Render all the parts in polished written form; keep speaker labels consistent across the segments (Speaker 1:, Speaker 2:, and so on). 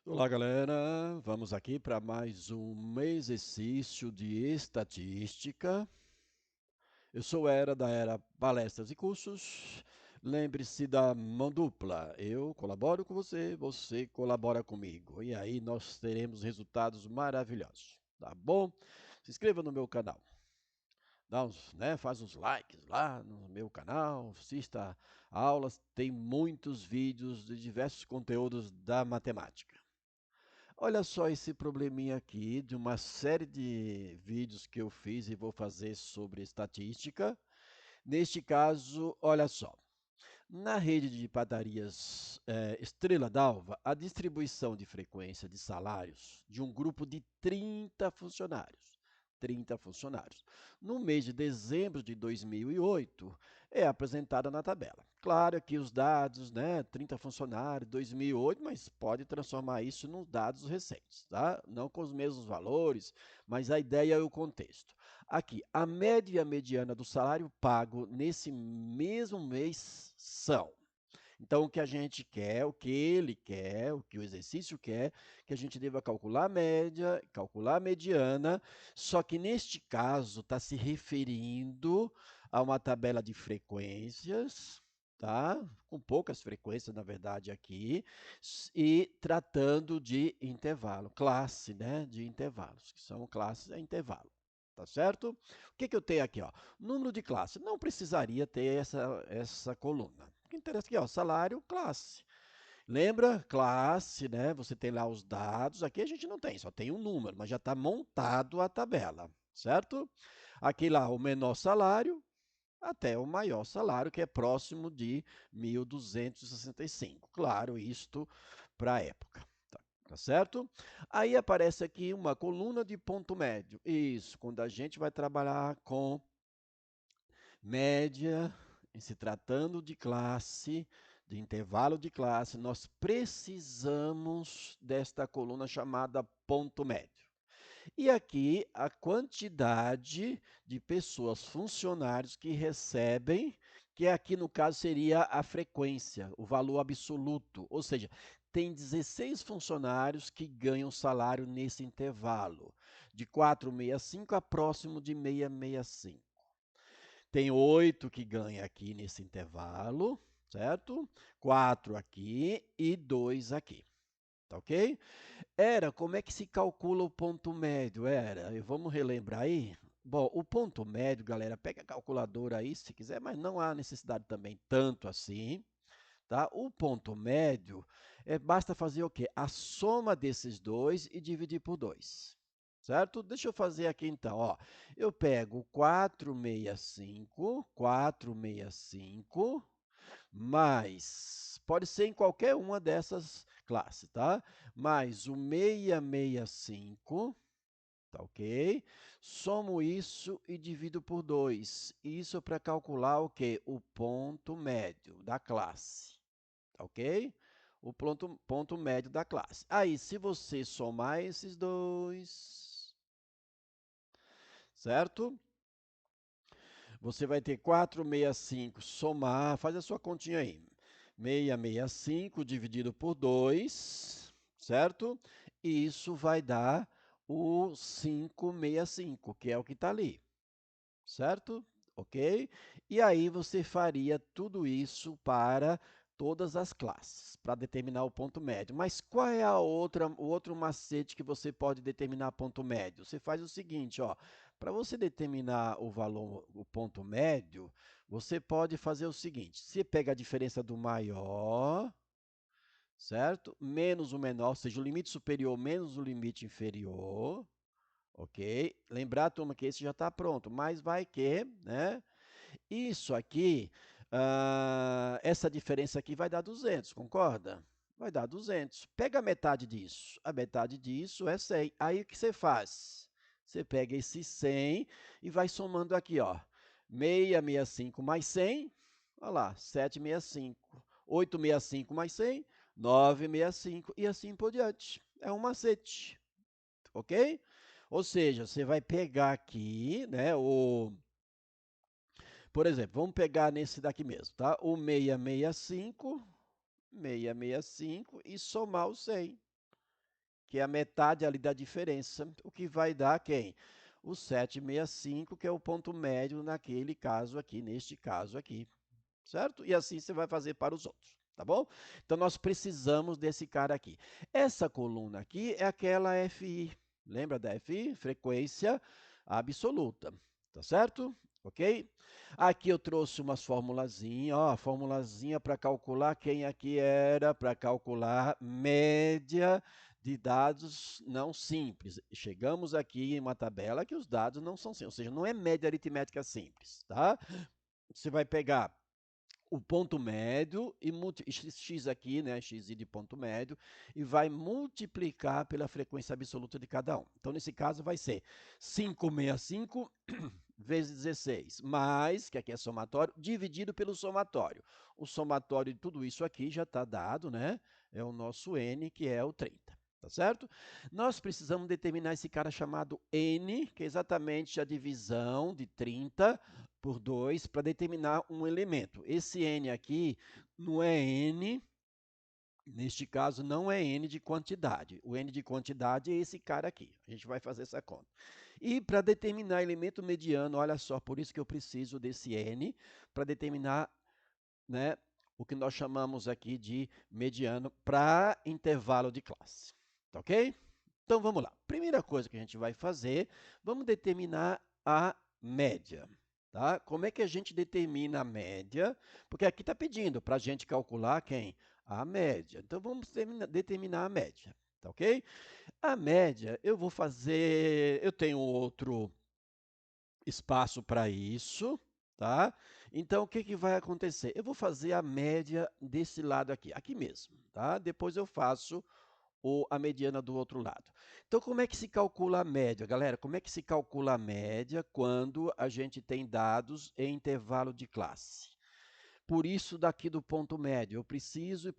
Speaker 1: Olá, galera. Vamos aqui para mais um exercício de estatística. Eu sou da Era Palestras e Cursos. Lembre-se da mão dupla. Eu colaboro com você, você colabora comigo. E aí nós teremos resultados maravilhosos, tá bom? Se inscreva no meu canal. Faz uns likes lá no meu canal, assista aulas, tem muitos vídeos de diversos conteúdos da matemática. Olha só esse probleminha aqui de uma série de vídeos que eu fiz e vou fazer sobre estatística. Neste caso, olha só. Na rede de padarias Estrela d'Alva, a distribuição de frequência de salários de um grupo de 30 funcionários. 30 funcionários. No mês de dezembro de 2008, é apresentada na tabela. Claro que os dados, 30 funcionários, 2008, mas pode transformar isso nos dados recentes, tá? Não com os mesmos valores, mas a ideia é o contexto. Aqui, a média e a mediana do salário pago nesse mesmo mês são. Então, o que a gente quer, o que ele quer, o que o exercício quer, que a gente deva calcular a média, calcular a mediana, só que neste caso está se referindo a uma tabela de frequências, tá? Com poucas frequências, na verdade, aqui, e tratando de intervalo, classe, né, de intervalos, que são classes a intervalo. Tá certo? O que, que eu tenho aqui? Ó? Número de classe. Não precisaria ter essa coluna. O que interessa aqui, ó, salário, classe. Lembra? Classe, né? Você tem lá os dados. Aqui a gente não tem, só tem um número, mas já está montado a tabela, certo? Aqui lá o menor salário até o maior salário, que é próximo de 1.265. Claro, isto para a época. Tá certo? Aí aparece aqui uma coluna de ponto médio. Isso, quando a gente vai trabalhar com média, em se tratando de classe, de intervalo de classe, nós precisamos desta coluna chamada ponto médio. E aqui a quantidade de pessoas, funcionários que recebem, que aqui no caso seria a frequência, o valor absoluto, ou seja, tem 16 funcionários que ganham salário nesse intervalo, de 465 a próximo de 665. Tem 8 que ganha aqui nesse intervalo, certo? 4 aqui e 2 aqui, tá ok? Como é que se calcula o ponto médio? Vamos relembrar aí? Bom, o ponto médio, galera, pega a calculadora aí se quiser, mas não há necessidade também tanto assim, tá? O ponto médio, basta fazer o quê? A soma desses dois e dividir por 2, certo? Deixa eu fazer aqui então, ó. Eu pego 465, mais, pode ser em qualquer uma dessas classes, tá? Mais o 665, tá ok? Somo isso e divido por 2. Isso para calcular o quê? O ponto médio da classe, tá ok? O ponto médio da classe. Aí, se você somar esses dois, certo? Você vai ter 465 somar, faz a sua continha aí. 665 dividido por 2, certo? E isso vai dar o 565, que é o que está ali, certo? Ok? E aí você faria tudo isso para todas as classes, para determinar o ponto médio. Mas qual é o outro macete que você pode determinar ponto médio? Você faz o seguinte, ó, para você determinar o valor, o ponto médio, você pode fazer o seguinte: você pega a diferença do maior, certo? Menos o menor, ou seja, o limite superior menos o limite inferior, ok? Lembrar, turma, que esse já está pronto, mas vai que, né? Isso aqui, essa diferença aqui vai dar 200, concorda? Vai dar 200. Pega a metade disso. A metade disso é 100. Aí o que você faz? Você pega esse 100 e vai somando aqui, ó. 665 mais 100, olha lá, 765. 865 mais 100, 965 e assim por diante. É um macete, ok? Ou seja, você vai pegar aqui, né, por exemplo, vamos pegar nesse daqui mesmo, tá? O 665 e somar o 100. que é a metade ali da diferença, o que vai dar quem? O 765, que é o ponto médio naquele caso aqui, neste caso aqui, certo? E assim você vai fazer para os outros, tá bom? Então, nós precisamos desse cara aqui. Essa coluna aqui é aquela FI, lembra da FI? Frequência absoluta, tá certo? Ok? Aqui eu trouxe umas formulazinhas, ó, formulazinha para calcular quem aqui era, para calcular média de dados não simples. Chegamos aqui em uma tabela que os dados não são simples, ou seja, não é média aritmética simples, tá? Você vai pegar o ponto médio e x aqui, né, xi de ponto médio, e vai multiplicar pela frequência absoluta de cada um. Então, nesse caso, vai ser 565 vezes 16, mais, que aqui é somatório, dividido pelo somatório. O somatório de tudo isso aqui já está dado, né? É o nosso n, que é o 30. Tá certo? Nós precisamos determinar esse cara chamado n, que é exatamente a divisão de 30 por 2 para determinar um elemento. Esse n aqui não é n, neste caso não é n de quantidade. O n de quantidade é esse cara aqui. A gente vai fazer essa conta. E para determinar elemento mediano, olha só, por isso que eu preciso desse n, para determinar, né, o que nós chamamos aqui de mediano para intervalo de classe. Tá ok? Então vamos lá. Primeira coisa que a gente vai fazer, vamos determinar a média. Tá? Como é que a gente determina a média? Porque aqui está pedindo para a gente calcular quem? A média. Então vamos determinar a média. Tá ok? A média, eu vou fazer. Eu tenho outro espaço para isso. Tá? Então, o que, que vai acontecer? Eu vou fazer a média desse lado aqui mesmo. Tá? Depois eu faço ou a mediana do outro lado. Então, como é que se calcula a média, galera? Como é que se calcula a média quando a gente tem dados em intervalo de classe? Por isso, daqui do ponto médio, eu preciso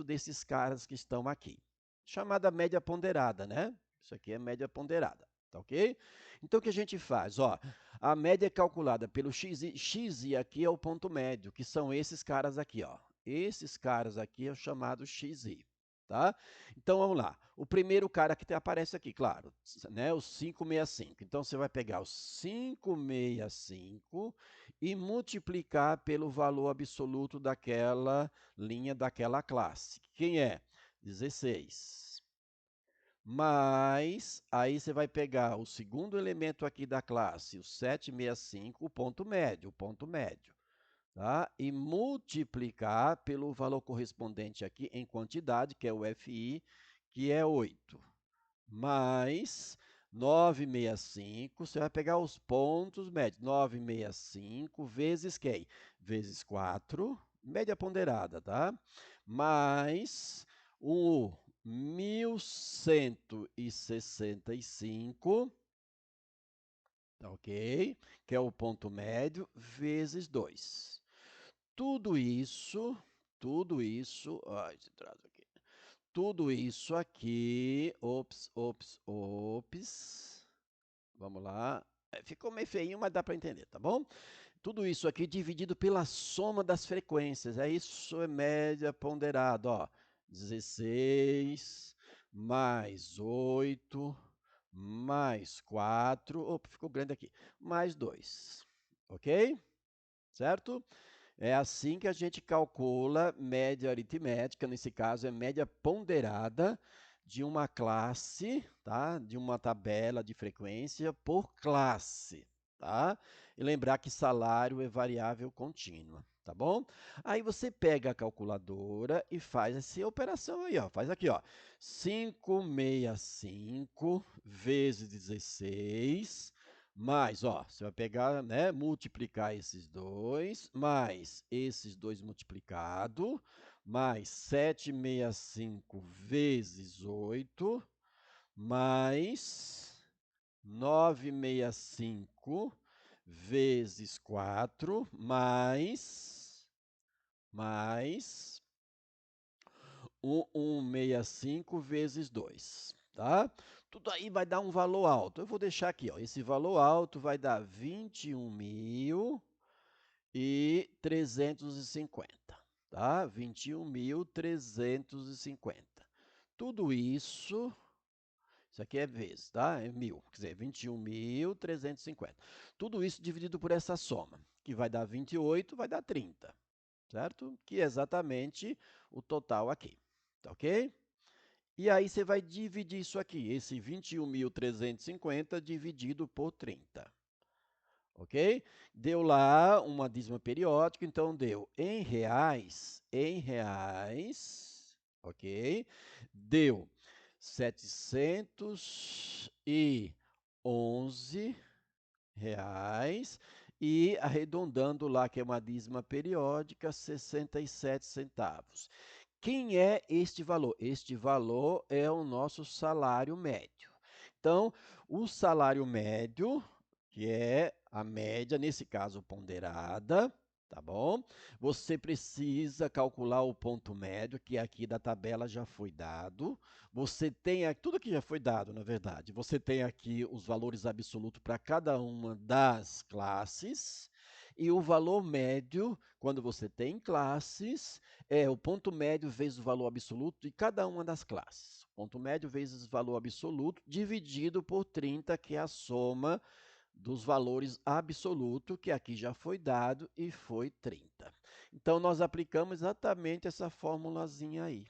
Speaker 1: desses caras que estão aqui. Chamada média ponderada, né? Isso aqui é média ponderada, tá ok? Então, o que a gente faz? Ó, a média é calculada pelo xi aqui é o ponto médio, que são esses caras aqui, ó. Esses caras aqui é o chamado xi. Tá? Então, vamos lá. O primeiro cara que aparece aqui, claro, né, o 565. Então, você vai pegar o 565 e multiplicar pelo valor absoluto daquela linha, daquela classe. Quem é? 16. Mas, aí você vai pegar o segundo elemento aqui da classe, o 765, o ponto médio, tá? E multiplicar pelo valor correspondente aqui em quantidade, que é o FI, que é 8. Mais 965, você vai pegar os pontos médios. 965 vezes quem? Vezes 4, média ponderada, tá? Mais o 1165, tá ok? Que é o ponto médio, vezes 2. Tudo isso, ó, esse traço aqui. Tudo isso aqui, ops. Vamos lá. Ficou meio feinho, mas dá para entender, tá bom? Tudo isso aqui dividido pela soma das frequências. Isso é média ponderada, ó. 16 mais 8 mais 4, opa, ficou grande aqui, mais 2, ok? Certo? É assim que a gente calcula média aritmética, nesse caso é média ponderada de uma classe, tá? De uma tabela de frequência por classe, tá? E lembrar que salário é variável contínua, tá bom? Aí você pega a calculadora e faz essa operação aí, ó. Faz aqui, ó. 565 vezes 16 mais, ó, você vai pegar, né, multiplicar esses dois, mais esses dois multiplicado, mais 765 vezes 8, mais 965 vezes 4, mais 1165 vezes 2, tá? Tudo aí vai dar um valor alto. Eu vou deixar aqui, ó. Esse valor alto vai dar 21.350, tá? 21.350. Tudo isso Isso aqui é vezes, tá? É 1.000, quer dizer, 21.350. Tudo isso dividido por essa soma, que vai dar 28, vai dar 30, certo? Que é exatamente o total aqui, tá ok? E aí você vai dividir isso aqui, esse 21.350 dividido por 30. Ok? Deu lá uma dízima periódica, então deu em reais, ok? Deu 711 reais e arredondando lá, que é uma dízima periódica, 67 centavos. Quem é este valor? Este valor é o nosso salário médio. Então, o salário médio, que é a média, nesse caso ponderada, tá bom? Você precisa calcular o ponto médio, que aqui da tabela já foi dado. Você tem aqui, tudo que já foi dado, na verdade. Você tem aqui os valores absolutos para cada uma das classes. E o valor médio, quando você tem classes, é o ponto médio vezes o valor absoluto de cada uma das classes. Ponto médio vezes o valor absoluto dividido por 30, que é a soma dos valores absolutos, que aqui já foi dado e foi 30. Então, nós aplicamos exatamente essa formulazinha aí,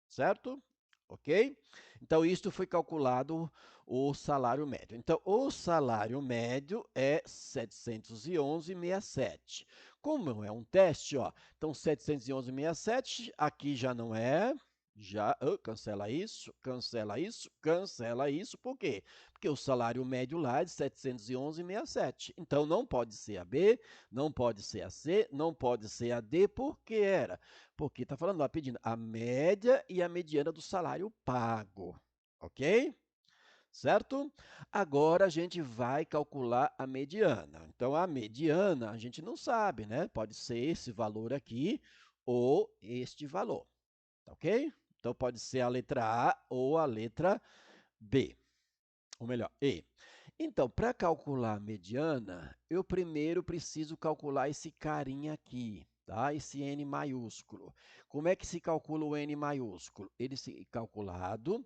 Speaker 1: certo? Ok? Então, isto foi calculado o salário médio. Então, o salário médio é 711,67. Como é um teste, ó, então 711,67, aqui já não é, já, cancela isso, cancela isso, cancela isso, por quê? Porque o salário médio lá é de 711,67. Então, não pode ser a B, não pode ser a C, não pode ser a D, porque era? Porque está falando lá, pedindo a média e a mediana do salário pago, ok? Certo? Agora a gente vai calcular a mediana. Então, a mediana a gente não sabe, né? Pode ser esse valor aqui ou este valor, tá ok? Então, pode ser a letra A ou a letra B, ou melhor, E. Então, para calcular a mediana, eu primeiro preciso calcular esse carinha aqui, tá? Esse N maiúsculo. Como é que se calcula o N maiúsculo? Ele se calculado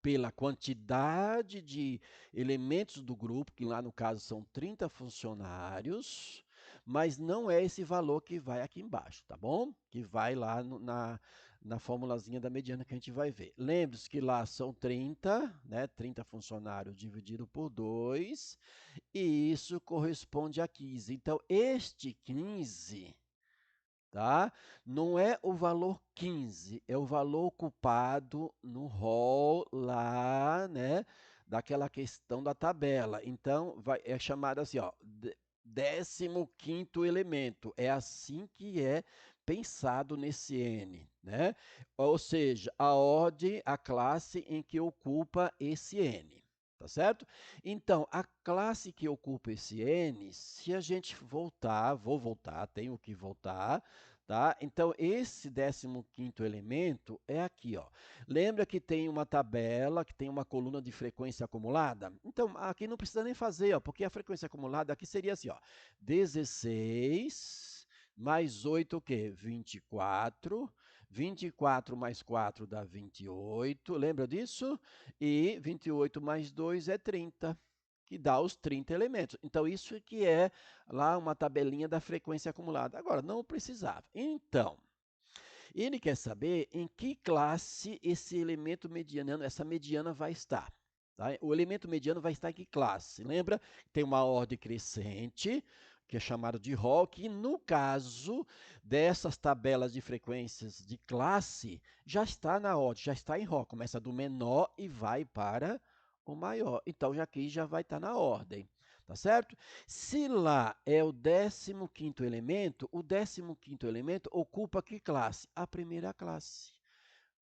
Speaker 1: pela quantidade de elementos do grupo, que lá no caso são 30 funcionários, mas não é esse valor que vai aqui embaixo, tá bom? Que vai lá na formulazinha da mediana que a gente vai ver. Lembre-se que lá são 30, né? 30 funcionários dividido por 2, e isso corresponde a 15. Então, este 15, tá? Não é o valor 15, é o valor ocupado no rol lá, né, daquela questão da tabela. Então, é chamado assim, ó, 15º elemento. É assim que é pensado nesse N, né? Ou seja, a ordem, a classe em que ocupa esse N. Tá certo? Então, a classe que ocupa esse N, se a gente voltar, vou voltar, tenho que voltar, tá? Então, esse 15º elemento é aqui, ó. Lembra que tem uma tabela, que tem uma coluna de frequência acumulada? Então, aqui não precisa nem fazer, ó, porque a frequência acumulada aqui seria assim, ó, 16 mais 8, o quê? 24. 24 mais 4 dá 28, lembra disso? E 28 mais 2 é 30, que dá os 30 elementos. Então, isso que é lá uma tabelinha da frequência acumulada. Agora, não precisava. Então, ele quer saber em que classe esse elemento mediano, essa mediana vai estar. Tá? O elemento mediano vai estar em que classe? Lembra? Tem uma ordem crescente, que é chamada de rol, que no caso dessas tabelas de frequências de classe, já está na ordem, já está em rol. Começa do menor e vai para o maior. Então, já aqui já vai estar na ordem. Tá certo? Se lá é o 15º elemento, o 15º elemento ocupa que classe? A primeira classe.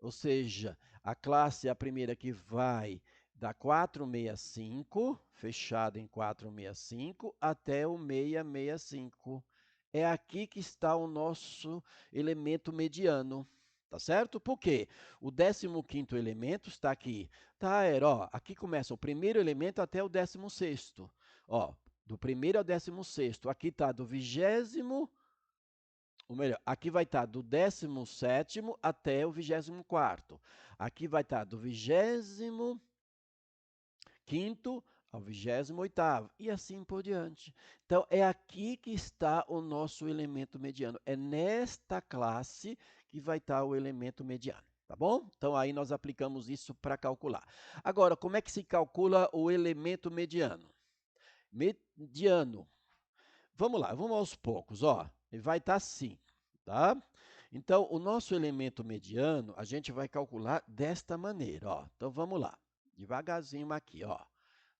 Speaker 1: Ou seja, a classe é a primeira que vai da 465, fechada em 465, até o 665. É aqui que está o nosso elemento mediano. Tá certo? Por quê? O 15º elemento está aqui. Tá, ó, aqui começa o primeiro elemento até o 16º. Ó, do primeiro ao 16º. Aqui está do 20º Ou melhor, aqui vai estar do 17º até o 24º. Aqui vai estar do 25º ao 28º e assim por diante. Então, é aqui que está o nosso elemento mediano. É nesta classe que vai estar o elemento mediano. Tá bom? Então, aí nós aplicamos isso para calcular. Agora, como é que se calcula o elemento mediano? Mediano. Vamos lá, vamos aos poucos. Ó, ele vai estar assim, tá? Então, o nosso elemento mediano, a gente vai calcular desta maneira. Ó. Então, vamos lá. Devagarzinho aqui. Ó.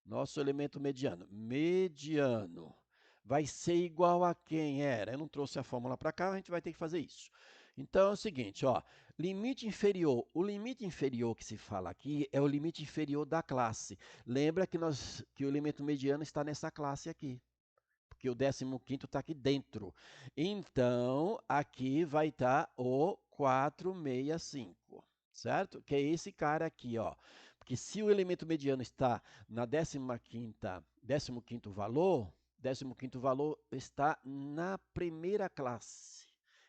Speaker 1: Nosso elemento mediano. Mediano vai ser igual a quem era? Eu não trouxe a fórmula para cá, a gente vai ter que fazer isso. Então, é o seguinte, ó, limite inferior. O limite inferior que se fala aqui é o limite inferior da classe. Lembra que o elemento mediano está nessa classe aqui, porque o 15º está aqui dentro. Então, aqui vai estar o 465, certo? Que é esse cara aqui, ó. Porque se o elemento mediano está na 15º valor, 15º valor está na primeira classe.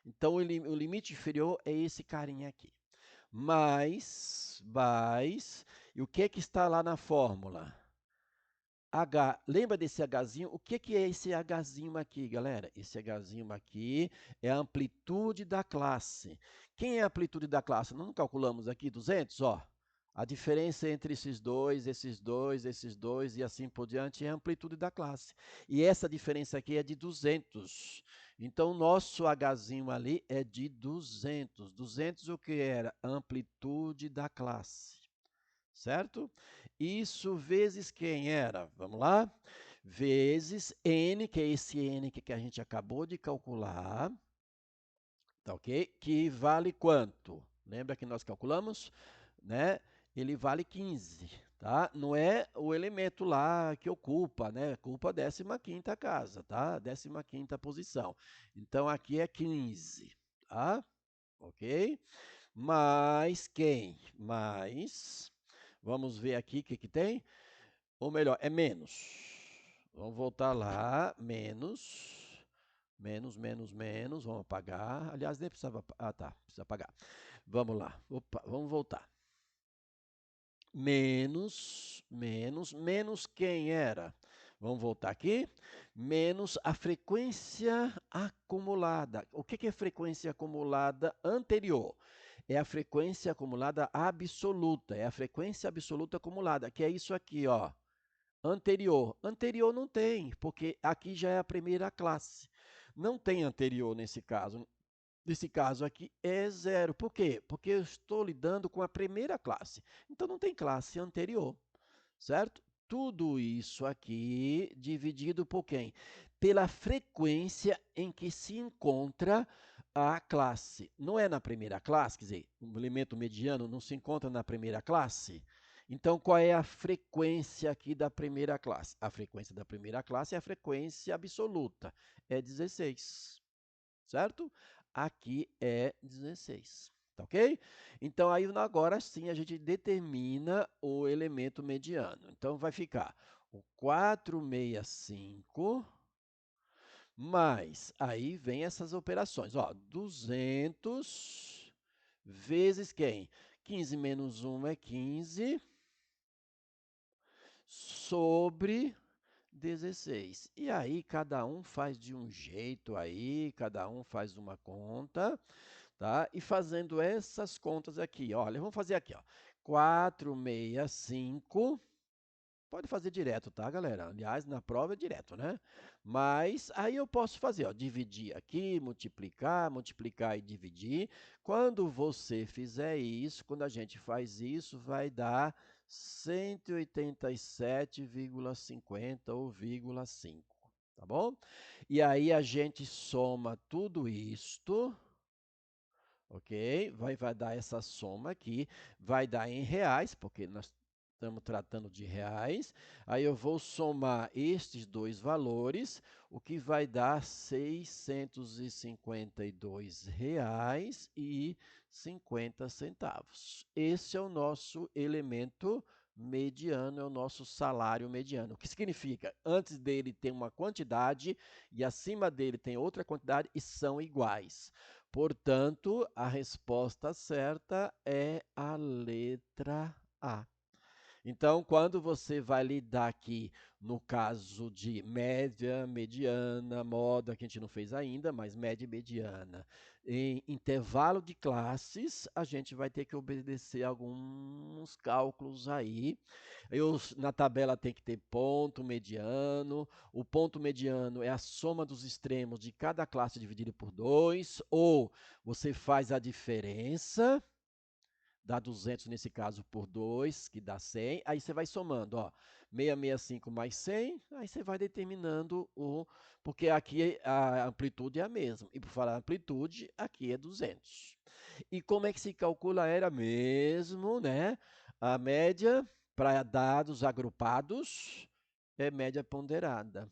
Speaker 1: Então, o limite inferior é esse carinha aqui. Mais, e o que está lá na fórmula? H, lembra desse Hzinho? O que é esse Hzinho aqui, galera? Esse Hzinho aqui é a amplitude da classe. Quem é a amplitude da classe? Não calculamos aqui 200, ó. A diferença entre esses dois e assim por diante é a amplitude da classe. E essa diferença aqui é de 200. Então, o nosso Hzinho ali é de 200. 200 o que era? Amplitude da classe. Certo? Isso vezes quem era? Vamos lá? Vezes n, que é esse n que a gente acabou de calcular, tá ok? Que vale quanto? Lembra que nós calculamos? Né? Ele vale 15, tá? Não é o elemento lá que ocupa, né? Ocupa a 15ª casa, tá? 15ª posição. Então, aqui é 15, tá? Ok? Mais quem? Mais... Vamos ver aqui o que tem. Ou melhor, é menos. Vamos voltar lá. Menos. Menos. Vamos apagar. Aliás, nem precisava... Ah, tá. Precisa apagar. Vamos lá. Opa, vamos voltar. Menos quem era? Vamos voltar aqui. Menos a frequência acumulada. O que é frequência acumulada anterior? É a frequência acumulada absoluta. É a frequência absoluta acumulada, que é isso aqui, ó. Anterior. Anterior não tem, porque aqui já é a primeira classe. Não tem anterior nesse caso. Nesse caso aqui é zero. Por quê? Porque eu estou lidando com a primeira classe. Então, não tem classe anterior, certo? Tudo isso aqui dividido por quem? Pela frequência em que se encontra a classe. Não é na primeira classe, quer dizer, o elemento mediano não se encontra na primeira classe? Então, qual é a frequência aqui da primeira classe? A frequência da primeira classe é a frequência absoluta, é 16, certo? Aqui é 16. Tá ok? Então, aí agora sim a gente determina o elemento mediano. Então, vai ficar o 465 mais, aí vem essas operações, ó, 200 vezes quem? 15 menos 1 é 15 sobre 16. E aí, cada um faz de um jeito aí, cada um faz uma conta, tá? E fazendo essas contas aqui, olha, vamos fazer aqui, ó. 465, pode fazer direto, tá, galera? Aliás, na prova é direto, né? Mas aí eu posso fazer, ó, dividir aqui, multiplicar e dividir. Quando você fizer isso, quando a gente faz isso, vai dar 187,50 ou 0,5, tá bom? E aí a gente soma tudo isto, ok? Vai dar essa soma aqui, vai dar em reais, porque nós estamos tratando de reais. Aí eu vou somar estes dois valores, o que vai dar R$ 652,50. Esse é o nosso elemento mediano é o nosso salário mediano. O que significa? Antes dele tem uma quantidade e acima dele tem outra quantidade e são iguais. Portanto, a resposta certa é a letra A. Então, quando você vai lidar aqui no caso de média, mediana, moda, que a gente não fez ainda, mas média e mediana, em intervalo de classes, a gente vai ter que obedecer alguns cálculos aí. Na tabela tem que ter ponto mediano. O ponto mediano é a soma dos extremos de cada classe dividido por 2, ou você faz a diferença, dá 200 nesse caso por 2, que dá 100. Aí você vai somando, ó, 665 mais 100, aí você vai determinando porque aqui a amplitude é a mesma. E por falar amplitude, aqui é 200. E como é que se calcula? Era mesmo, né? A média para dados agrupados é média ponderada.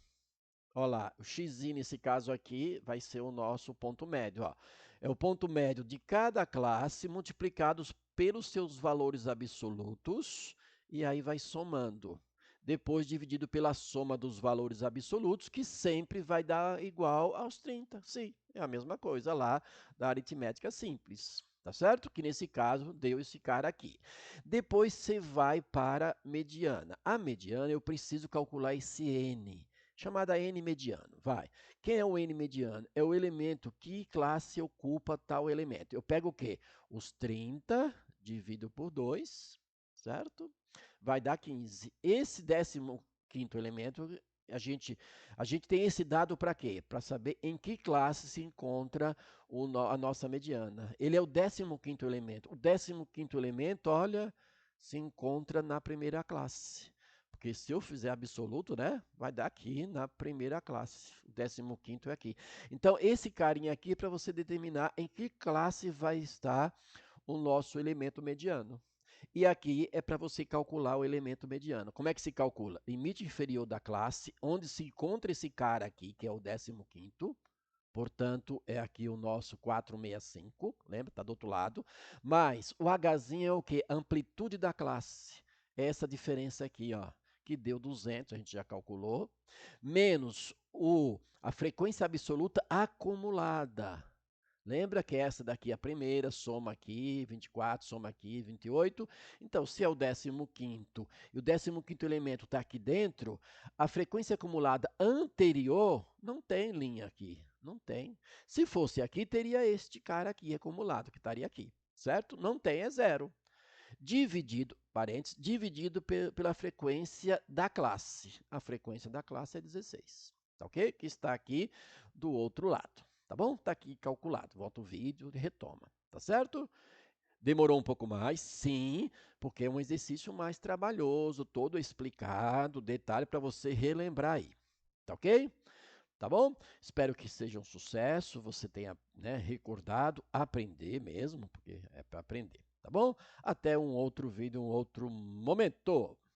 Speaker 1: Olha lá, o xi nesse caso aqui vai ser o nosso ponto médio. Ó. É o ponto médio de cada classe multiplicados pelos seus valores absolutos e aí vai somando. Depois dividido pela soma dos valores absolutos, que sempre vai dar igual aos 30. Sim, é a mesma coisa lá da aritmética simples. Tá certo? Que nesse caso deu esse cara aqui. Depois você vai para mediana. A mediana eu preciso calcular esse n chamada n mediano. Vai. Quem é o n mediano? É o elemento que classe ocupa tal elemento. Eu pego o quê? Os 30, divido por 2, certo? Vai dar 15. Esse 15º elemento, a gente tem esse dado para quê? Para saber em que classe se encontra a nossa mediana. Ele é o 15º elemento. O 15º elemento, olha, se encontra na primeira classe. Porque se eu fizer absoluto, né, vai dar aqui na primeira classe. O 15º é aqui. Então, esse carinha aqui é para você determinar em que classe vai estar o nosso elemento mediano. E aqui é para você calcular o elemento mediano. Como é que se calcula? Limite inferior da classe, onde se encontra esse cara aqui, que é o 15º. Portanto, é aqui o nosso 465, lembra? Está do outro lado. Mas o Hzinho é o quê? Amplitude da classe. Essa diferença aqui, ó, que deu 200, a gente já calculou, menos a frequência absoluta acumulada. Lembra que essa daqui é a primeira, soma aqui, 24, soma aqui, 28. Então, se é o 15º e o 15º elemento está aqui dentro, a frequência acumulada anterior não tem linha aqui, não tem. Se fosse aqui, teria este cara aqui acumulado, que estaria aqui, certo? Não tem, é zero. Dividido, parênteses, dividido pela frequência da classe. A frequência da classe é 16, tá ok? Que está aqui do outro lado. Tá bom? Tá aqui calculado. Volta o vídeo e retoma. Tá certo? Demorou um pouco mais? Sim, porque é um exercício mais trabalhoso, todo explicado, detalhe para você relembrar aí. Tá ok? Tá bom? Espero que seja um sucesso, você tenha, né, recordado, aprender mesmo, porque é para aprender. Tá bom? Até um outro vídeo, um outro momento.